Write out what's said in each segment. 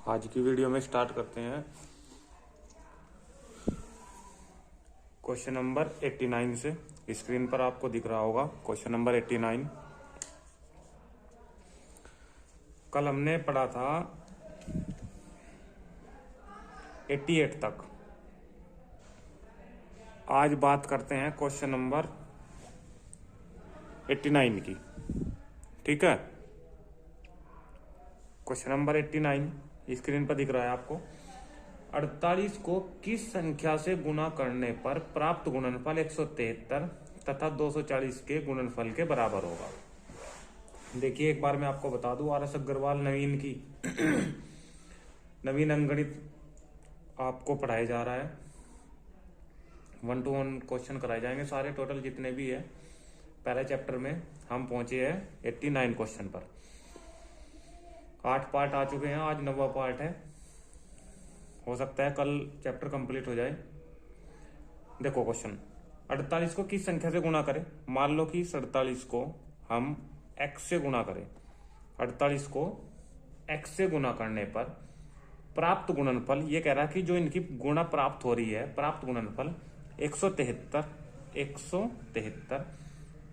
आज की वीडियो में स्टार्ट करते हैं क्वेश्चन नंबर 89 से। स्क्रीन पर आपको दिख रहा होगा क्वेश्चन नंबर 89। कल हमने पढ़ा था 88 तक। आज बात करते हैं क्वेश्चन नंबर 89 की। ठीक है, क्वेश्चन नंबर 89 स्क्रीन पर दिख रहा है आपको। 48 को किस संख्या से गुणा करने पर प्राप्त गुणनफल 173 तथा 240 के गुणनफल के बराबर होगा। देखिए, एक बार मैं आपको बता दूं, आर एस अग्रवाल नवीन की नवीन अंकगणित आपको पढ़ाया जा रहा है। 1 to 1 क्वेश्चन कराए जाएंगे सारे, टोटल जितने भी है। पहले चैप्टर में हम पहुंचे हैं 89 क्वेश्चन पर। 8 पार्ट आ चुके हैं, आज 9वां पार्ट है। हो सकता है कल चैप्टर कंप्लीट हो जाए। देखो क्वेश्चन, 48 को किस संख्या से गुणा करें। मान लो कि 48 को हम x से गुणा करें। 48 को x से गुणा करने पर प्राप्त गुणनफल, ये कह रहा है कि जो इनकी गुणा प्राप्त हो रही है, प्राप्त गुणनफल 173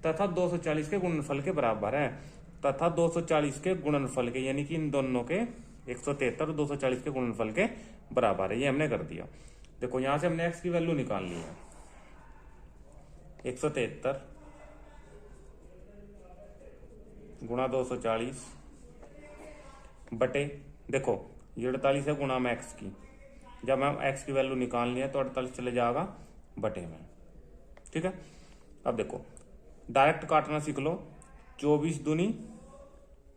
तथा 240 के गुणनफल के बराबर है। तथा 240 के गुणनफल के, यानी कि इन दोनों के 173 और 240 के गुणनफल के बराबर है। ये हमने कर दिया। देखो, यहां से हमने x की वैल्यू निकाल ली है। 173 गुणा 240 बटे, देखो ये 48 है गुणा में x की। जब हम x की वैल्यू निकालनी है तो 48 चले जाएगा बटे में। ठीक है, अब देखो डायरेक्ट काटना सीख लो। 24 दूनी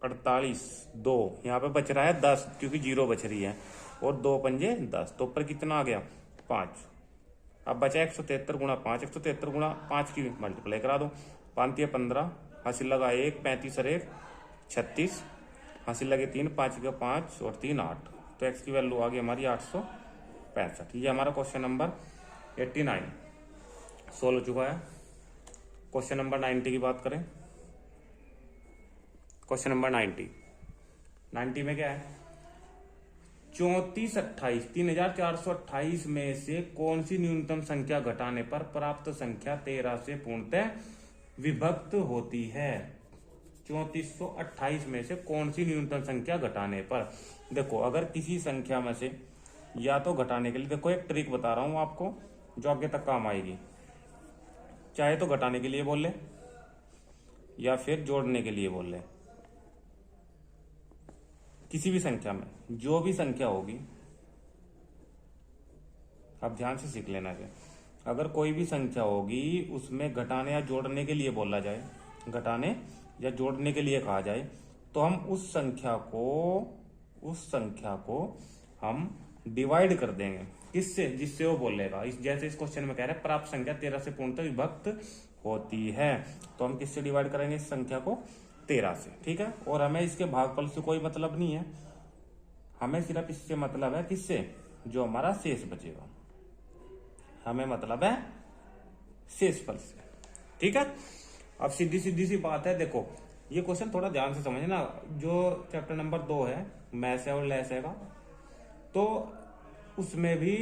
48, 2 यहाँ पे बच रहा है 10 क्योंकि 0 बच रही है, और 2 पंजे 10, तो ऊपर कितना आ गया 5। अब बचा 173 गुणा 5। 173 गुणा 5 की मल्टीप्लाई करा दो। 5 या 15, हासिल लगा 1, 35 और 1 36, हासिल लगे 3, 5 का 5 और 3 8। तो एक्स की वैल्यू आ गई हमारी 865। ये हमारा क्वेश्चन नंबर 89 सोल्व हो चुका है। क्वेश्चन नंबर 90 की बात करें। क्वेश्चन नंबर 90 में क्या है, 3428 में से कौन सी न्यूनतम संख्या घटाने पर प्राप्त संख्या 13 से पूर्णतः विभक्त होती है। 3428 में से कौन सी न्यूनतम संख्या घटाने पर। देखो, अगर किसी संख्या में से या तो घटाने के लिए, देखो एक ट्रिक बता रहा हूं आपको जो आगे तक काम आएगी। चाहे तो घटाने के लिए बोल ले या फिर जोड़ने के लिए बोल ले। किसी भी संख्या में जो भी संख्या होगी, अब ध्यान से सीख लेना है। अगर कोई भी संख्या होगी उसमें घटाने या जोड़ने के लिए बोला जाए, घटाने या जोड़ने के लिए कहा जाए, तो हम उस संख्या को हम डिवाइड कर देंगे। किससे? जिससे वो बोलेगा। जैसे इस क्वेश्चन में कह रहे हैं प्राप्त संख्या 13 से पूर्णतः विभक्त होती है, तो हम किससे डिवाइड करेंगे इस संख्या को? 13 से। ठीक है, और हमें इसके भागफल से कोई मतलब नहीं है, हमें सिर्फ इससे मतलब है किससे? जो हमारा शेष बचेगा, हमें मतलब है शेषफल से। ठीक है, अब सीधी सी बात है। देखो, ये क्वेश्चन थोड़ा ध्यान से समझना। जो चैप्टर नंबर 2 है, मैथ है और लेस है का, तो उसमें भी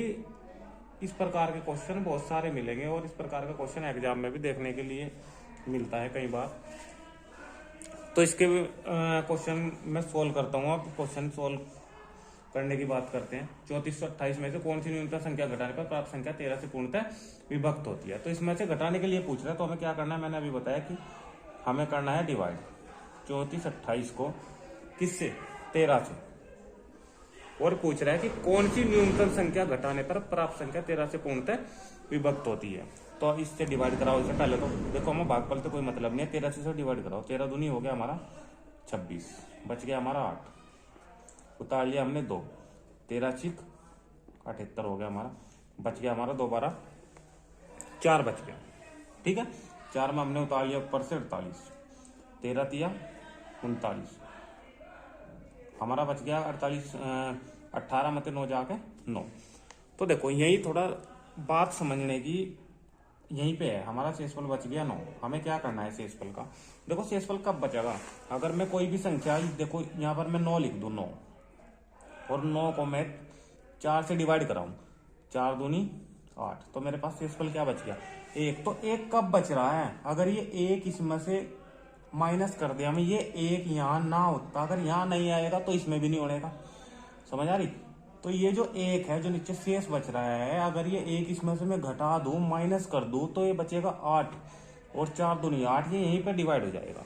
इस प्रकार के क्वेश्चन बहुत सारे मिलेंगे, और इस प्रकार का क्वेश्चन एग्जाम में भी देखने के लिए मिलता है कई बार। तो इसके क्वेश्चन मैं सोल्व करता हूँ। अब क्वेश्चन सोल्व करने की बात करते हैं। 3428 में से कौन सी न्यूनतम संख्या घटाने पर प्राप्त संख्या 13 से पूर्णतः विभक्त होती है। तो इसमें से घटाने के लिए पूछ रहा है, तो हमें क्या करना है, मैंने अभी बताया कि हमें करना है डिवाइड 3428 को किससे? 13 से। और पूछ रहा है कि कौन सी न्यूनतम संख्या घटाने पर प्राप्त संख्या 13 से पूर्णतः विभक्त होती है। तो इससे डिवाइड कराओ। इससे पहले तो देखो, हमें भागफल से कोई मतलब नहीं है, 13 से डिवाइड कराओ। 13 दूनी हो गया हमारा 26, बच गया हमारा 8, उतार लिया हमने 2, 13 छिक 78 हो गया हमारा, बच गया हमारा 2 12 4 बच गया। ठीक है, 4 में हमने उतार लिया ऊपर से 48, 13 तिया 39, हमारा बच गया 48, 18 में 9 जाके 9। तो देखो, यही थोड़ा बात समझने की यहीं पे है। हमारा शेषफल बच गया 9। हमें क्या करना है शेषफल का? देखो, शेषफल कब बचेगा? अगर मैं कोई भी संख्या, देखो यहाँ पर मैं 9 लिख दूं, 9 और 9 को मैं 4 से डिवाइड कराऊं, 4 दूनी 8, तो मेरे पास शेषफल क्या बच गया? 1। तो 1 कब बच रहा है? अगर ये 1 इसमें से माइनस कर दिया मैं, ये 1 यहाँ ना होता, अगर यहाँ नहीं आएगा तो इसमें भी नहीं होनेगा। समझ आ रही? तो ये जो 1 है जो नीचे शेष बच रहा है, अगर ये 1 इसमें से मैं घटा दूं, माइनस कर दूं, तो ये बचेगा 8 और 4 दूनी 8, ये यहीं पे डिवाइड हो जाएगा,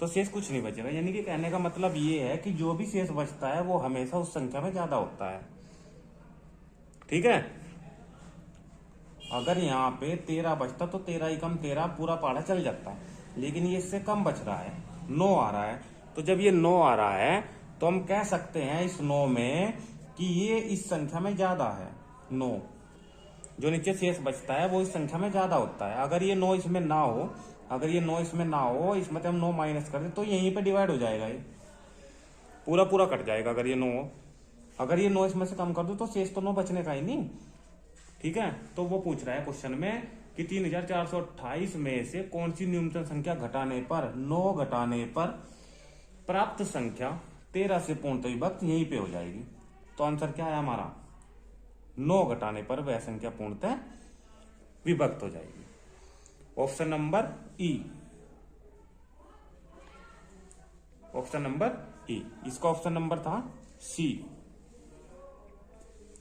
तो शेष कुछ नहीं बचेगा। यानी कि कहने का मतलब ये है कि जो भी शेष बचता है वो हमेशा उस संख्या में ज्यादा होता है। ठीक है? अगर यहाँ पे 13 बचता तो 13 ही कम 13 पूरा पाड़ा चल जाता, लेकिन ये इससे कम बच रहा है, 9 आ रहा है। तो जब ये 9 आ रहा है तो हम कह सकते हैं इस 9 में कि ये इस संख्या में ज्यादा है। 9 जो नीचे शेष बचता है वो इस संख्या में ज्यादा होता है। अगर ये 9 इसमें ना हो, अगर ये 9 इसमें ना हो, इसमें से हम 9 माइनस कर दे तो यहीं पे डिवाइड हो जाएगा, ये पूरा पूरा कट जाएगा अगर ये 9 हो। अगर ये 9 इसमें से कम कर दो तो शेष तो 9 बचने का ही नहीं। ठीक है? तो वो पूछ रहा है क्वेश्चन में कि 3428 में से कौन सी न्यूनतम संख्या घटाने पर, 9 घटाने पर प्राप्त संख्या 13 से पूर्णतः विभक्त यहीं पे हो जाएगी। तो आंसर क्या है हमारा? 9 घटाने पर वह संख्या पूर्णतः विभक्त हो जाएगी। ऑप्शन नंबर ई। ऑप्शन नंबर ई। इसका ऑप्शन नंबर था सी,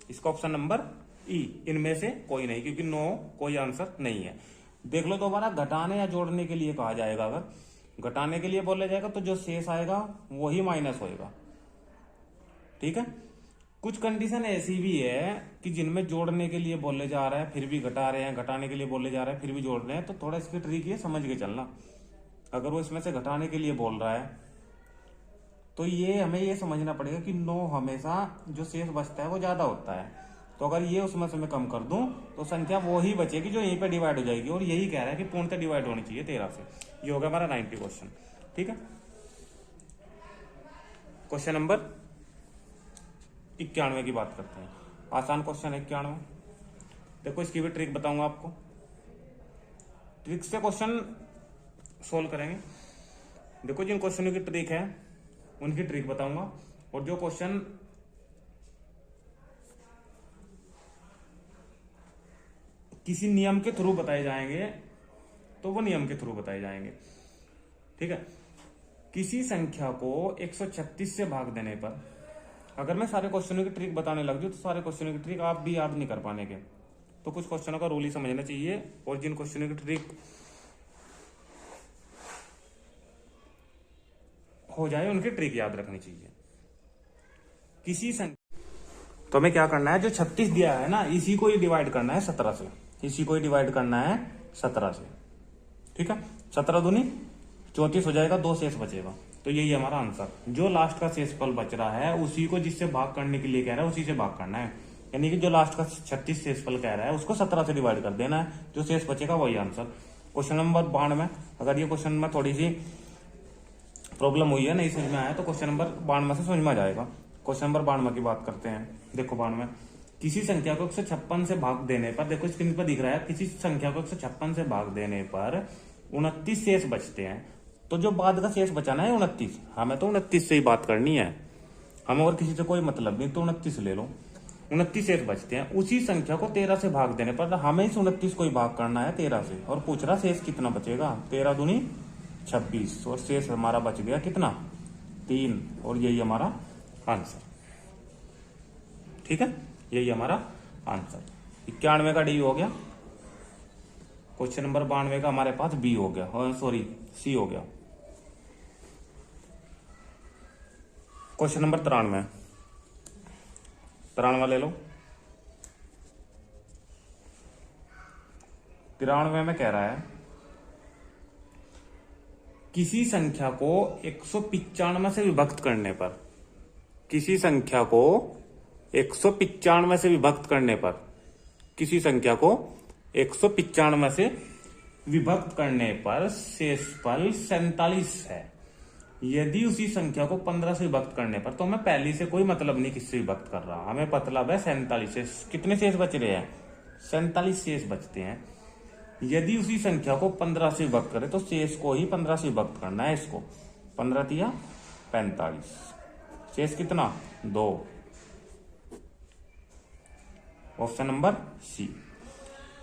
इसका ऑप्शन नंबर ई। इनमें से कोई नहीं, क्योंकि 9 कोई आंसर नहीं है। देख लो दोबारा, घटाने या जोड़ने के लिए कहा जाएगा, अगर घटाने के लिए बोला जाएगा तो जो शेष आएगा वही माइनस होएगा। ठीक है? कुछ कंडीशन ऐसी भी है कि जिनमें जोड़ने के लिए बोले जा रहा है फिर भी घटा रहे हैं, घटाने के लिए बोले जा रहे हैं फिर भी जोड़ रहे हैं, तो थोड़ा इसकी ट्रिक ये समझ के चलना। अगर वो इसमें से घटाने के लिए बोल रहा है तो ये हमें ये समझना पड़ेगा कि 9 हमेशा जो शेष बचता है वो ज्यादा होता है। तो अगर ये उसमें से मैं कम कर दूं तो संख्या वो ही बचेगी जो यहीं पे डिवाइड हो जाएगी, और यही कह रहा है कि पूर्णतः डिवाइड होनी चाहिए 13 से। ये होगा हमारा 90 क्वेश्चन। ठीक है? क्वेश्चन नंबर 91 की बात करते हैं। आसान क्वेश्चन है 91। देखो इसकी भी ट्रिक बताऊंगा आपको, ट्रिक से क्वेश्चन सोल्व करेंगे। देखो जिन क्वेश्चनों की ट्रिक है उनकी ट्रिक बताऊंगा, और जो क्वेश्चन किसी नियम के थ्रू बताए जाएंगे तो वो नियम के थ्रू बताए जाएंगे। ठीक है? किसी संख्या को 136 से भाग देने पर, अगर मैं सारे क्वेश्चनों की ट्रिक बताने लग जाऊं तो सारे क्वेश्चनों की ट्रिक आप भी याद नहीं कर पाने के, तो कुछ क्वेश्चनों का रूल ही समझना चाहिए, और जिन क्वेश्चनों की ट्रिक हो जाए उनकी ट्रिक याद रखनी चाहिए। किसी संख्या, तो हमें क्या करना है, जो 36 दिया है ना, इसी को ही डिवाइड करना है 17 से, इसी को ही डिवाइड करना है 17 से। ठीक है? 17 दूनी 34 हो जाएगा, 2 शेष बचेगा, तो यही हमारा आंसर। जो लास्ट का शेषफल बच रहा है उसी को जिससे भाग करने के लिए कह रहा है उसी से भाग करना है, यानी कि जो लास्ट का 36 शेषफल कह रहा है उसको 17 से डिवाइड कर देना है, जो शेष बचेगा वही आंसर। क्वेश्चन नंबर 92, अगर ये क्वेश्चन में थोड़ी सी प्रॉब्लम हुई है, नहीं समझ में आया, तो क्वेश्चन नंबर 92 से समझ में आ जाएगा। क्वेश्चन नंबर 92 की बात करते हैं। देखो 92, किसी संख्या को 156 से भाग देने पर, देखो स्क्रीन पर दिख रहा है, किसी संख्या को 156 से भाग देने पर 29 शेष बचते हैं। तो जो बाद का शेष बचाना है 29, हमें तो 29 से ही बात करनी है, हमें और किसी से कोई मतलब नहीं, तो 29 ले लो। 29 शेष बचते हैं। उसी संख्या को 13 से भाग देने पर हमें इस 29 को ही भाग करना है 13 से, और पूछ रहा शेष कितना बचेगा, 13 दूनी 26, और शेष हमारा बच गया कितना, 3, और यही हमारा आंसर। ठीक है? यही हमारा आंसर। 91 का डी हो गया, क्वेश्चन नंबर 92 का हमारे पास बी हो गया, और सॉरी सी हो गया। क्वेश्चन नंबर 93, 93 ले लो। 93 में कह रहा है किसी संख्या को 195 से विभक्त करने पर, किसी संख्या को 195 से विभक्त करने पर, किसी संख्या को 195 से विभक्त करने पर शेषफल 47 है। यदि उसी संख्या को 15 से विभक्त करने पर, तो हमें पहली से कोई मतलब नहीं किससे विभक्त कर रहा, हमें मतलब है 47 से। कितने शेष बच रहे हैं, 47 शेष बचते हैं। यदि उसी संख्या को 15 से विभक्त करे तो शेष को ही 15 से विभक्त करना है, इसको 15 दिया 45, शेष कितना 2, ऑप्शन नंबर सी।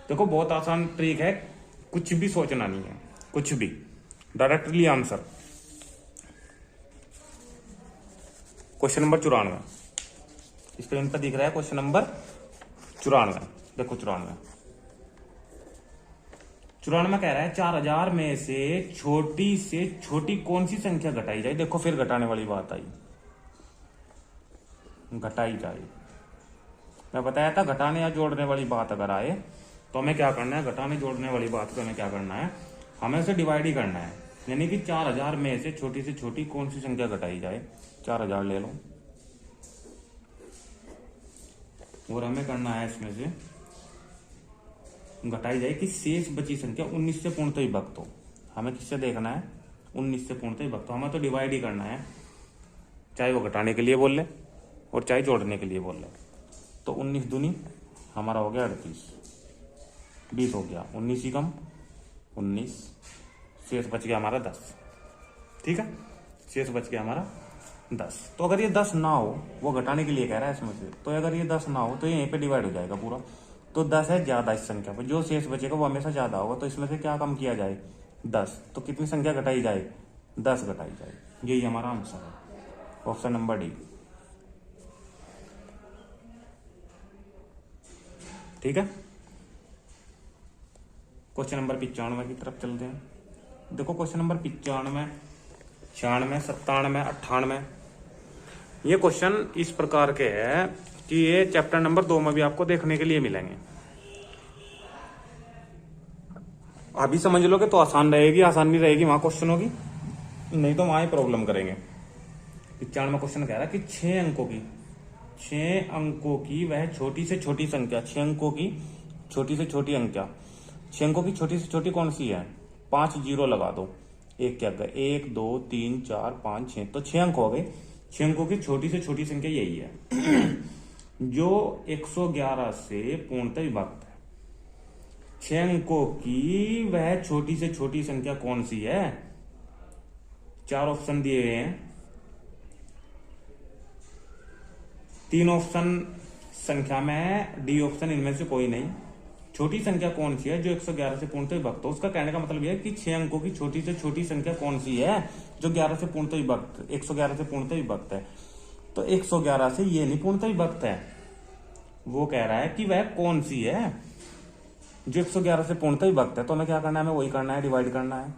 देखो बहुत आसान ट्रिक है, कुछ भी सोचना नहीं है, कुछ भी, directly answer. Question number 94 screen पर दिख रहा है, क्वेश्चन नंबर 94। देखो 94 कह रहा है 4000 में से छोटी कौन सी संख्या घटाई जाए। देखो फिर घटाने वाली बात आई, घटाई जाए। मैं बताया था घटाने या जोड़ने वाली बात अगर आए तो हमें क्या करना है, घटाने जोड़ने वाली बात तो हमें क्या करना है, हमें उसे डिवाइड ही करना है। यानी कि 4000 में से छोटी कौन सी संख्या घटाई जाए। 4000 ले लो और हमें करना है इसमें से घटाई जाए कि शेष बची संख्या 19 से पूर्णतः विभक्त हो। हमें किससे देखना है, 19 से पूर्णतः विभक्त हो। हमें तो डिवाइड ही करना है, चाहे वो घटाने के लिए बोल ले और चाहे जोड़ने के लिए बोल ले। तो 19 दूनी हमारा हो गया 38, 20 हो गया, 19 ही कम 19, शेष बच गया हमारा 10। ठीक है, शेष बच गया हमारा 10। तो अगर ये 10 ना हो, वो घटाने के लिए कह रहा है इसमें से, तो अगर ये 10 ना हो तो ये यहीं पे डिवाइड हो जाएगा पूरा। तो 10 है ज्यादा इस संख्या पर, जो शेष बचेगा वो हमेशा ज्यादा होगा। तो इसमें से क्या कम किया जाए, 10। तो कितनी संख्या घटाई जाए, 10 घटाई जाए। यही हमारा आंसर है, ऑप्शन नंबर डी। ठीक है, क्वेश्चन नंबर 95 की तरफ चलते हैं। देखो क्वेश्चन नंबर 95, 96, 97, 98 ये क्वेश्चन इस प्रकार के हैं कि ये चैप्टर नंबर 2 में भी आपको देखने के लिए मिलेंगे। अभी समझ लोगे तो आसान रहेगी, आसान नहीं रहेगी वहां क्वेश्चनों की, नहीं तो वहां ही प्रॉब्लम करेंगे। 95 क्वेश्चन कह रहा है कि 6 अंकों की वह छोटी से छोटी संख्या, 6 अंकों की छोटी से छोटी अंख्या, 6 अंकों की छोटी से छोटी कौन सी है, 5 जीरो लगा दो, एक क्या गए, 1 2 3 4 5 6, तो 6 अंक हो गए। 6 अंकों की छोटी से छोटी संख्या यही है जो 111 से पूर्णतः विभक्त है। 6 अंकों की वह छोटी से छोटी संख्या कौन सी है। 4 ऑप्शन दिए हुए हैं, 3 ऑप्शन संख्या में है, डी ऑप्शन इनमें से कोई नहीं। छोटी संख्या कौन सी है जो 111 से पूर्णतः विभक्त हो। उसका कहने का मतलब यह है कि 6 अंकों की छोटी से छोटी संख्या कौन सी है जो 11 से पूर्णतः विभक्त, 111 से पूर्णतः विभक्त है। तो 111 से ये नहीं पूर्णतः विभक्त है, वो कह रहा है कि वह कौन सी है जो 111 से पूर्णतः विभक्त है। तो हमें क्या करना है, हमें वही करना है, डिवाइड करना है।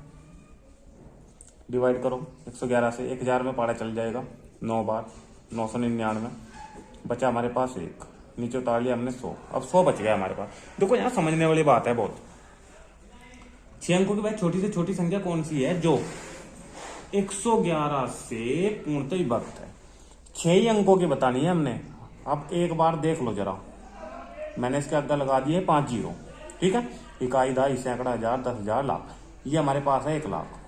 डिवाइड करो 111 से, 1000 में पारा चल जाएगा 9 बार, 999 बचा हमारे पास 1, नीचे उतार लिया हमने 100, अब 100 बच गया हमारे पास। देखो यहाँ समझने वाली बात है बहुत। 6 अंकों की भाई छोटी से छोटी संख्या कौन सी है जो 111 से पूर्णतः विभक्त है। 6 ही अंकों की बतानी है हमने। अब एक बार देख लो जरा, मैंने इसके आगे लगा दिए 5 जीरो। ठीक है, इकाई, दहाई, सैकड़ा, हजार, 10,000, लाख, ये हमारे पास है 1 लाख।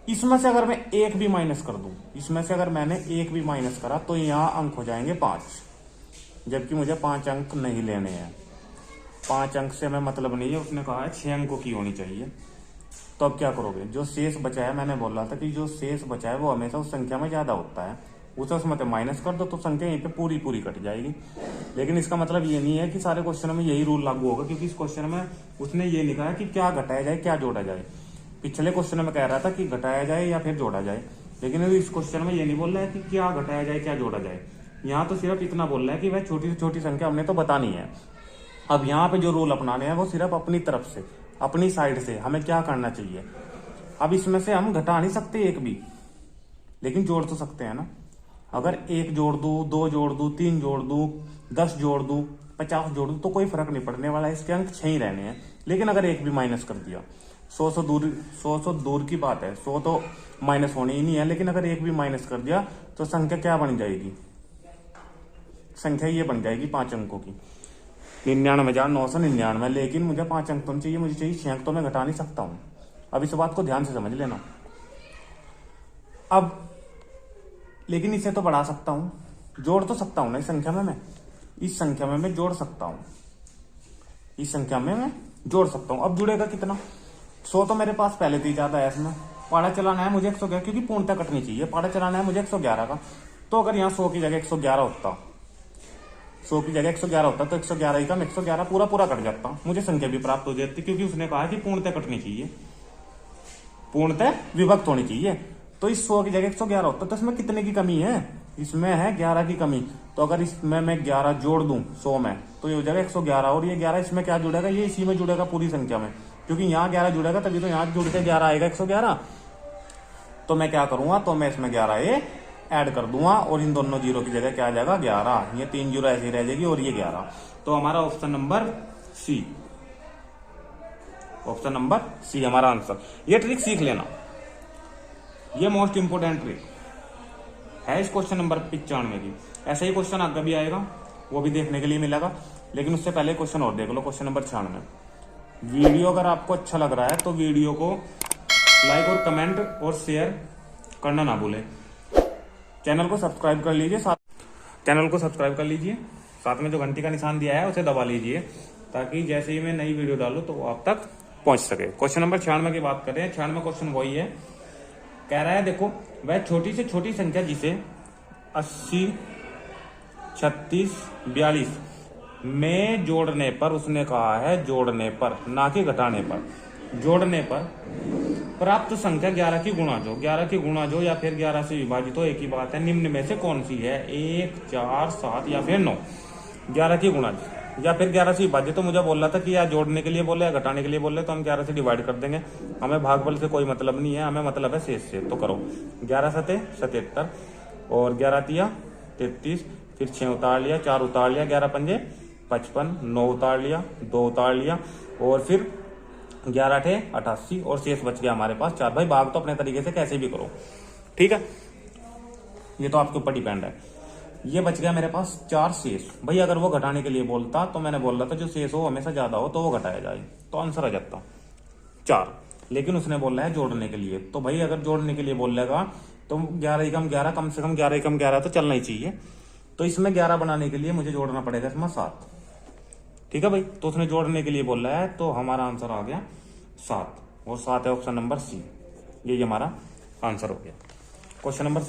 इसमें से अगर मैं 1 भी माइनस कर दूं, इसमें से अगर मैंने 1 भी माइनस करा तो यहां अंक हो जाएंगे 5, जबकि मुझे 5 अंक नहीं लेने हैं। 5 अंक से हमें मतलब नहीं है, उसने कहा है 6 अंकों की होनी चाहिए। तो अब क्या करोगे, जो शेष बचा है, मैंने बोला था कि जो शेष बचा है वो हमेशा उस संख्या में ज्यादा होता है, उसे उसमें माइनस कर दो तो संख्या यहीं पे पूरी कट जाएगी। लेकिन इसका मतलब ये नहीं है कि सारे क्वेश्चनों में यही रूल लागू होगा, क्योंकि इस क्वेश्चन में उसने ये लिखा है कि क्या घटाया जाए क्या जोड़ा जाए। पिछले क्वेश्चन में कह रहा था कि घटाया जाए या फिर जोड़ा जाए, लेकिन इस क्वेश्चन में ये नहीं बोल रहा है कि क्या घटाया जाए क्या जोड़ा जाए। यहाँ तो सिर्फ इतना बोल रहा है कि वह छोटी से छोटी संख्या हमने तो बतानी है। अब यहाँ पे जो रूल अपनाने हैं वो सिर्फ अपनी तरफ से, अपनी साइड से हमें क्या करना चाहिए। अब इसमें से हम घटा नहीं सकते एक भी, लेकिन जोड़ तो सकते हैं ना। अगर 1 जोड़ दूं, 2 जोड़ दूं, 3 जोड़ दूं, 10 जोड़ दूं, 50 जोड़ दूं तो कोई फर्क नहीं पड़ने वाला, इसके अंक 6 ही रहने हैं। लेकिन अगर 1 भी माइनस कर दिया, 100 दूर की बात है, 100 तो माइनस होनी ही नहीं है, लेकिन अगर 1 भी माइनस कर दिया तो संख्या क्या बन जाएगी, संख्या ये बन जाएगी 5 अंकों की, 99,999। लेकिन मुझे 5 अंक तो नहीं चाहिए, मुझे चाहिए 6 अंक, तो मैं घटा नहीं सकता हूं। अब इस बात को ध्यान से समझ लेना। अब लेकिन इसे तो बढ़ा सकता हूं, जोड़ तो सकता हूं ना इस संख्या में, मैं इस संख्या में मैं जोड़ सकता हूं, इस संख्या में मैं जोड़ सकता हूं। अब जुड़ेगा कितना, 100 तो मेरे पास पहले से ही ज्यादा है, इसमें पाड़ा चलाना है मुझे 111, क्योंकि पूर्णता कटनी चाहिए, पाड़ा चलाना है मुझे 111 का। तो अगर यहाँ 100 की जगह 111 होता 100 की जगह 111 होता तो 111 ही कम 111 पूरा पूरा कट जाता, मुझे संख्या भी प्राप्त हो जाती, क्योंकि उसने कहा कि पूर्णतः कटनी चाहिए, पूर्णतः विभक्त होनी चाहिए। तो इस 100 की जगह 111 होता तो इसमें कितने की कमी है, इसमें है 11 की कमी। तो अगर इसमें मैं 11 जोड़ दूं 100 में तो ये हो जाएगा 111, और ये 11 इसमें क्या जुड़ेगा, ये इसी में जुड़ेगा पूरी संख्या में, क्योंकि यहाँ 11 जुड़ेगा तभी तो यहाँ जुड़ के 11 आएगा 111। तो मैं क्या करूंगा, तो मैं इसमें 11 ये ऐड कर दूंगा, और इन दोनों जीरो की जगह क्या आ जाएगा 11, ये 3 जीरो ऐसी रह जाएगी और ये 11। तो हमारा option number C, option number C हमारा आंसर। ये ट्रिक सीख लेना, ये मोस्ट इंपोर्टेंट ट्रिक है इस क्वेश्चन नंबर 95 की। ऐसा ही क्वेश्चन आगे भी आएगा, वो भी देखने के लिए मिलेगा, लेकिन उससे पहले क्वेश्चन और देख लो, क्वेश्चन नंबर 96। वीडियो अगर आपको अच्छा लग रहा है तो वीडियो को लाइक और कमेंट और शेयर करना ना भूलें। चैनल को सब्सक्राइब कर लीजिए, चैनल को सब्सक्राइब कर लीजिए, साथ में जो घंटी का निशान दिया है उसे दबा लीजिए, ताकि जैसे ही मैं नई वीडियो डालूं तो वो आप तक पहुंच सके। क्वेश्चन नंबर 96 की बात करें, 96 क्वेश्चन वही है, कह रहा है देखो, वह छोटी से छोटी संख्या जिसे 80, 36, 42 में जोड़ने पर, उसने कहा है जोड़ने पर ना कि घटाने पर, जोड़ने पर प्राप्त संख्या 11 की गुणा जो, 11 की गुणा जो या फिर 11 से विभाजित हो, एक ही बात है, निम्न में से कौन सी है, 1, 4, 7 या फिर 9। 11 की गुणा या फिर 11 से विभाजित, तो मुझे बोल रहा था कि या जोड़ने के लिए बोले या घटाने के लिए बोले, तो हम 11 से डिवाइड कर देंगे, हमें भागफल से कोई मतलब नहीं है, हमें मतलब है शेष से। तो करो 11 सते 77 और 11 तिया 33, फिर 6 उतार लिया, 4 उतार लिया, 11 पंजे 55, 9 उतार लिया, 2 उतार लिया, और फिर 11 थे 88 और शेष बच गया हमारे पास 4। भाई भाग तो अपने तरीके से कैसे भी करो, ठीक है, ये तो आपके ऊपर डिपेंड है। ये बच गया मेरे पास 4 शेष। भाई अगर वो घटाने के लिए बोलता तो मैंने बोल रहा था जो शेष हो हमेशा ज्यादा हो तो वो घटाया जाए, तो आंसर आ जाता 4। लेकिन उसने बोला है जोड़ने के लिए, तो भाई अगर जोड़ने के लिए बोलेगा तो 11 एकम 11, कम से कम 11 एकम 11 तो चलना ही चाहिए। तो इसमें 11 बनाने के लिए मुझे जोड़ना पड़ेगा इसमें 7, ठीक है भाई। तो उसने जोड़ने के लिए बोला है, तो हमारा आंसर आ गया 7, और 7 है ऑप्शन नंबर सी, ये हमारा आंसर हो गया। क्वेश्चन नंबर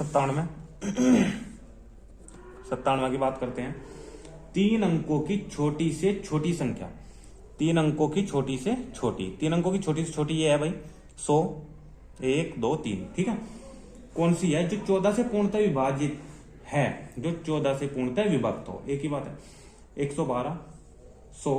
97 की बात करते हैं। 3 अंकों की छोटी से छोटी संख्या, 3 अंकों की छोटी से छोटी, 3 अंकों की छोटी से छोटी ये है भाई 100, 1, 2, 3, ठीक है। कौन सी है, जो 14 से पूर्णतः विभाजित है, जो 14 से पूर्णतः विभक्त हो, एक ही बात है, 112, 100,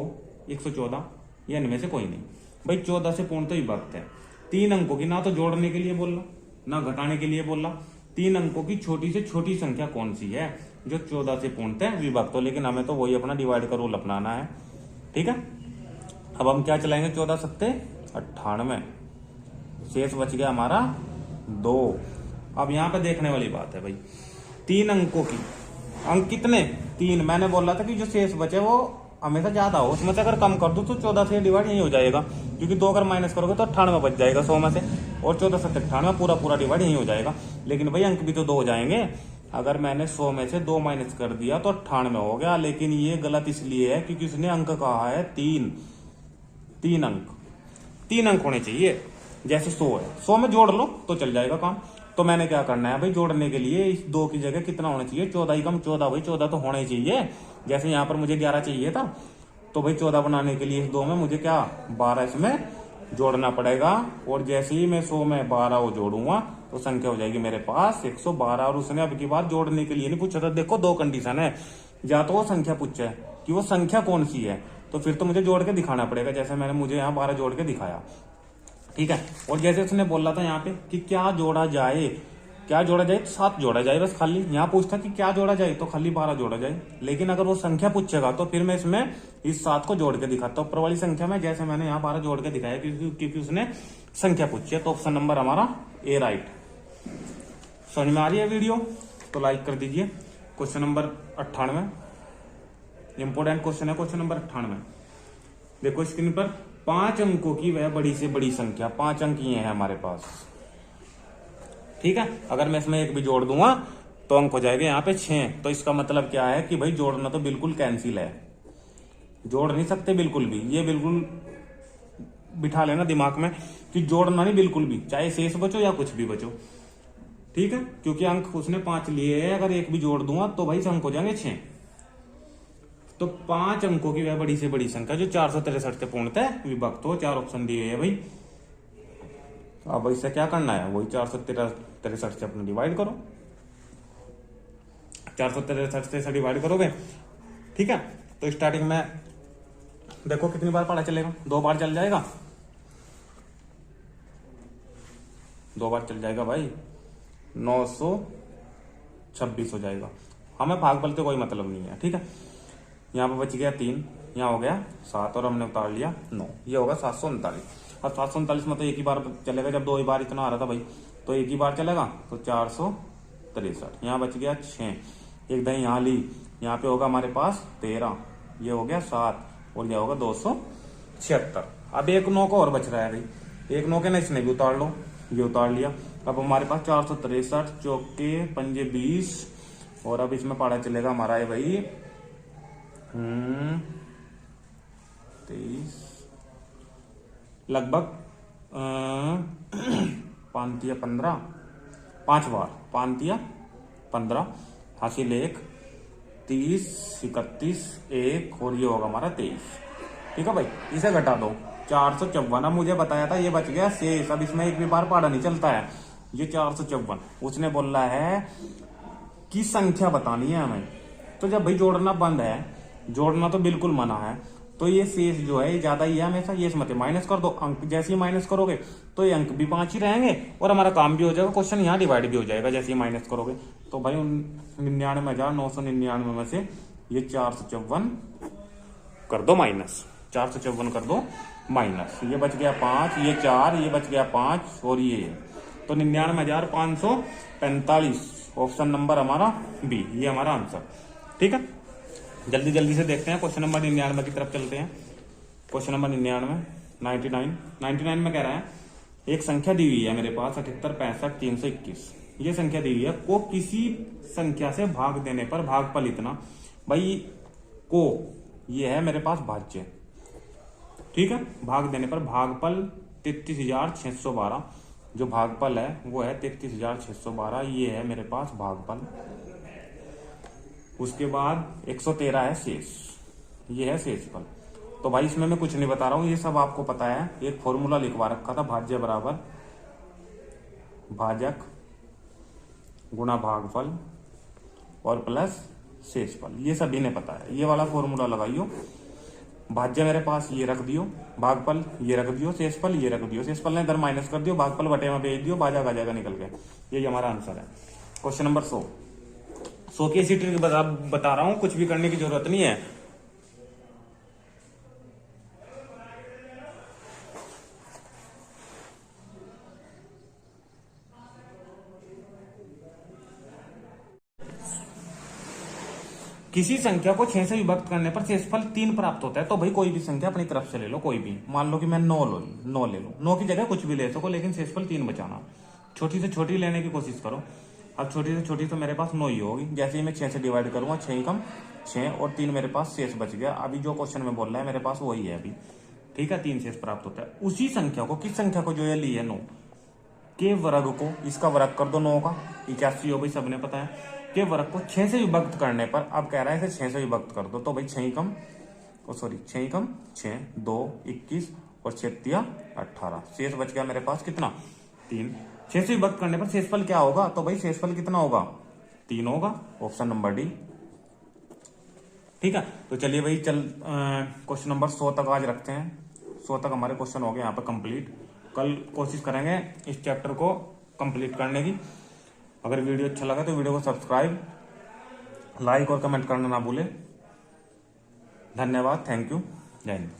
114 या इनमें से कोई नहीं। भाई 14 से पूर्णतः विभक्त है, 3 अंकों की, ना तो जोड़ने के लिए बोला ना घटाने के लिए बोला, 3 अंकों की छोटी से छोटी संख्या कौन सी है जो 14 से पूर्णतः विभक्त हो। लेकिन हमें तो वही अपना डिवाइड का रूल अपनाना है, ठीक है। अब हम क्या चलाएंगे, 14 सत्ते 98, शेष बच गया हमारा 2। अब यहां पे देखने वाली बात है भाई, 3 अंकों की, अंक कितने 3, मैंने बोला था कि जो शेष बचे वो हमेशा ज्यादा हो, उसमें से अगर कम कर दो तो 14 से डिवाइड यही हो जाएगा, क्योंकि 2 अगर माइनस करोगे तो 98 बच जाएगा 100 में से, और 14 से 98 पूरा पूरा डिवाइड यही हो जाएगा। लेकिन भाई अंक भी तो 2 हो जाएंगे, अगर मैंने 100 में से 2 माइनस कर दिया तो 98 हो गया। लेकिन ये गलत इसलिए है क्योंकि उसने अंक कहा है 3 अंक, 3 अंक होने चाहिए। जैसे 100 है, 100 में जोड़ लो तो चल जाएगा काम। तो मैंने क्या करना है भाई, जोड़ने के लिए इस 2 की जगह कितना होना चाहिए, 14 ही कम 14, भाई 14 तो होना ही चाहिए। जैसे यहाँ पर मुझे 11 चाहिए था, तो भाई 14 बनाने के लिए इस 2 में मुझे क्या 12 इसमें जोड़ना पड़ेगा, और जैसे ही मैं 100 में 12 वो जोड़ूंगा तो संख्या हो जाएगी मेरे पास 112। और उसने अब की बार जोड़ने के लिए नहीं पूछा था, देखो 2 कंडीशन है, या तो वो संख्या पूछा है कि वो संख्या कौन सी है, तो फिर तो मुझे जोड़ के दिखाना पड़ेगा, जैसे मैंने मुझे यहाँ 12 जोड़ के दिखाया, ठीक है। और जैसे उसने बोला था यहाँ पे कि क्या जोड़ा जाए, क्या जोड़ा जाए, 7 जोड़ा जाए बस खाली। यहाँ पूछता कि क्या जोड़ा जाए तो खाली 12 जोड़ा जाए। लेकिन अगर वो संख्या पूछेगा तो फिर मैं इसमें इस 7 को जोड़ के दिखाता हूँ ऊपर वाली संख्या में, जैसे मैंने यहाँ 12 जोड़ के दिखाया क्योंकि उसने संख्या पूछी है। तो ऑप्शन नंबर हमारा ए राइट। समझ में आ रही है वीडियो तो लाइक कर दीजिए। क्वेश्चन नंबर 98 इंपोर्टेंट क्वेश्चन है। क्वेश्चन नंबर 98 देखो स्क्रीन पर, 5 अंकों की वह बड़ी से बड़ी संख्या, 5 अंक ये है हमारे पास, ठीक है। अगर मैं इसमें 1 भी जोड़ दूंगा तो अंक हो जाएगा यहाँ पे 6। तो इसका मतलब क्या है कि भाई जोड़ना तो बिल्कुल कैंसिल है, जोड़ नहीं सकते बिल्कुल भी। ये बिल्कुल बिठा लेना दिमाग में कि जोड़ना नहीं बिल्कुल भी, चाहे शेष बचो या कुछ भी बचो, ठीक है। क्योंकि अंक उसने 5 लिए है, अगर 1 भी जोड़ दूंगा तो भाई अंक हो जाएंगे 6। तो 5 अंकों की वह बड़ी से बड़ी संख्या जो 463 से पूर्णतः विभक्त हो। 4 ऑप्शन दिए हुए है भाई। अब इससे क्या करना है, वही 463 से अपने डिवाइड करो। 463 से डिवाइड करोगे, ठीक है। तो स्टार्टिंग में देखो कितनी बार पढ़ा चलेगा, 2 बार चल जाएगा, 2 बार चल जाएगा भाई, 926 हो जाएगा। हमें भागफल से कोई मतलब नहीं है, ठीक है। यहाँ पे बच गया 3, यहाँ हो गया 7 और हमने उतार लिया 9, ये होगा 739। अब 739 में तो एक ही बार चलेगा, जब 2 ही बार इतना आ रहा था भाई, तो एक ही बार चलेगा, तो 463। यहाँ बच गया 6, एक दही यहाँ ली, यहाँ पे होगा हमारे पास 13, ये हो गया 7 और यह होगा 276। अब एक 9 को और बच रहा है भाई, एक 9 के ना इसने भी उतार लो, ये उतार लिया। अब हमारे पास 463 चौके पंजे 20 और अब इसमें पढ़ा चलेगा हमारा है भाई 23 लगभग 5 या 15, 5 बार 5 या 15 हासिल 1 30 31 1 और ये होगा हमारा 23, ठीक है भाई। इसे घटा दो 454। अब मुझे बताया था ये बच गया शेष, अब इसमें एक भी बार पढ़ा नहीं चलता है, ये 454 उसने बोला है कि संख्या बतानी है हमें। तो जब भाई जोड़ना बंद है, जोड़ना तो बिल्कुल मना है, तो ये शेष जो है ये ज्यादा ही है हमेशा, ये इसमें माइनस कर दो। अंक जैसे ही माइनस करोगे तो ये अंक भी 5 ही रहेंगे और हमारा काम भी हो जाएगा, क्वेश्चन यहाँ डिवाइड भी हो जाएगा जैसे ही माइनस करोगे। तो भाई 99,999 में से ये 454 कर दो माइनस, 454 कर दो माइनस, ये बच गया 5, ये 4, ये बच गया 5 और ये, तो 99,545 ऑप्शन नंबर हमारा बी, ये हमारा आंसर, ठीक है। जल्दी जल्दी से देखते हैं क्वेश्चन नंबर 99 की तरफ चलते हैं। क्वेश्चन नंबर 99 में कह रहा है एक संख्या दी हुई है मेरे पास 78 65 321, ये संख्या दी हुई है, को किसी संख्या से भाग देने पर भागफल इतना, भाई को ये है मेरे पास भाज्य, ठीक है। भाग देने पर भागफल 33,612, जो भागफल है वो है 33,612, ये है मेरे पास भागफल। उसके बाद 113 है शेष, ये है शेषफल। तो भाई इसमें मैं कुछ नहीं बता रहा हूं, ये सब आपको पता है। एक फॉर्मूला लिखवा रखा था, भाज्य बराबर भाजक गुणा भागफल और प्लस शेषफल, ये सभी ने पता है। ये वाला फॉर्मूला लगाइयो, भाज्य मेरे पास ये रख दियो, भागफल ये रख दियो, शेषफल ये रख दियो, शेषफल ने इधर माइनस कर दियो, भागफल बटे में भेज दियो, भाजक आ जाएगा निकल के। यही हमारा आंसर है। क्वेश्चन नंबर 100 की ऐसी ट्रिक बता रहा हूं, कुछ भी करने की जरूरत नहीं है। किसी संख्या को 6 से विभक्त करने पर शेषफल 3 प्राप्त होता है। तो भाई कोई भी संख्या अपनी तरफ से ले लो, कोई भी, मान लो कि मैं 9 ले लो, 9 की जगह कुछ भी ले सको, लेकिन शेषफल 3 बचाना। छोटी से छोटी लेने की कोशिश करो। अब छोटी से छोटी तो मेरे पास 9 ही होगी, जैसे ही मैं 6 से डिवाइड करूंगा 6 कम 6 और 3 मेरे पास शेष बच गया। अभी जो क्वेश्चन में बोल रहा है मेरे पास वही है अभी, ठीक है, 3 शेष प्राप्त होता है। उसी संख्या को, किस संख्या को जो ये ली है 9 के वर्ग को, इसका वर्ग कर दो 9 का, 81 हो भाई, सबने पता है, के वर्ग को 6 से विभक्त करने पर, अब कह रहा है इसे 6 से विभक्त कर दो। तो भाई 6 कम 6 2 21 और 6 18, शेष बच गया मेरे पास कितना 3। 6 से विभक्त करने पर शेषफल क्या होगा, तो भाई शेषफल कितना होगा 3 होगा, ऑप्शन नंबर डी, ठीक है। तो चलिए भाई क्वेश्चन नंबर 100 तक आज रखते हैं। 100 तक हमारे क्वेश्चन हो गए यहाँ पे कंप्लीट। कल कोशिश करेंगे इस चैप्टर को कंप्लीट करने की। अगर वीडियो अच्छा लगा तो वीडियो को सब्सक्राइब, लाइक और कमेंट करना ना भूले। धन्यवाद, थैंक यू, जय हिंद।